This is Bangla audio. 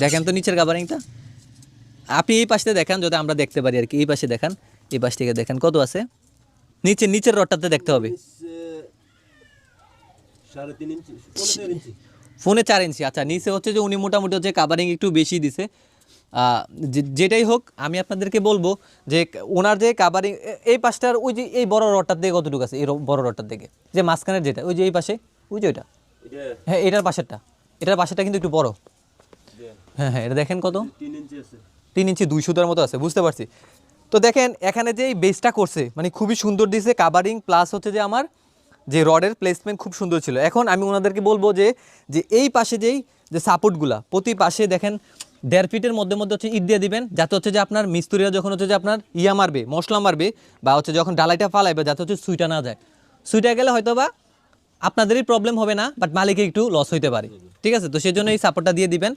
দেখেন তো নিচের কাভারিংটা, আপনি এই পাশে দেখান যদি আমরা দেখতে পারি আর কি। এই পাশে দেখান, এই পাশ থেকে দেখেন কত আছে নিচের রডটাতে দেখতে হবে। 3.5 ইঞ্চি, 4 ইঞ্চি। ফোনে 4 ইঞ্চি। আচ্ছা, নিচে হচ্ছে যে উনি মোটামুটি হচ্ছে কাভারিং একটু বেশি দিছে। যেটাই হোক আমি আপনাদেরকে বলবো যে ওনার যে কাভারিং এই পাশটার ওই যে এই বড় রডটার দিকে কতটুকু আছে, এই বড় রডটার দিকে যে মাঝখানের যেটা ওই যে এই পাশে ওই যে ওইটা, হ্যাঁ এটার পাশেরটা কিন্তু একটু বড়। হ্যাঁ হ্যাঁ, এটা দেখেন কত, 3 ইঞ্চি আছে। 3 ইঞ্চি 200 মতো আছে, বুঝতে পারছি। তো দেখেন এখানে যে এই বেসটা করছে মানে খুবই সুন্দর দিয়েছে কাভারিং, প্লাস হচ্ছে যে আমার যে রডের প্লেসমেন্ট খুব সুন্দর ছিল। এখন আমি ওনাদেরকে বলবো যে এই পাশে যে সাপোর্টগুলা প্রতি পাশে দেখেন 1.5 ফিটের মধ্যে হচ্ছে ইট দিয়ে দিবেন, যাতে হচ্ছে যে আপনার মিস্ত্রিরা যখন হচ্ছে যে আপনার মারবে, মশলা মারবে, বা হচ্ছে যখন ডালাইটা ফালাইবে যাতে হচ্ছে সুইটা না যায়। সুইটা গেলে হয়তো বা আপনাদেরই প্রবলেম হবে না, বাট মালিকের একটু লস হইতে পারে। ঠিক আছে, তো সেই জন্য এই সাপোর্টটা দিয়ে দিবেন।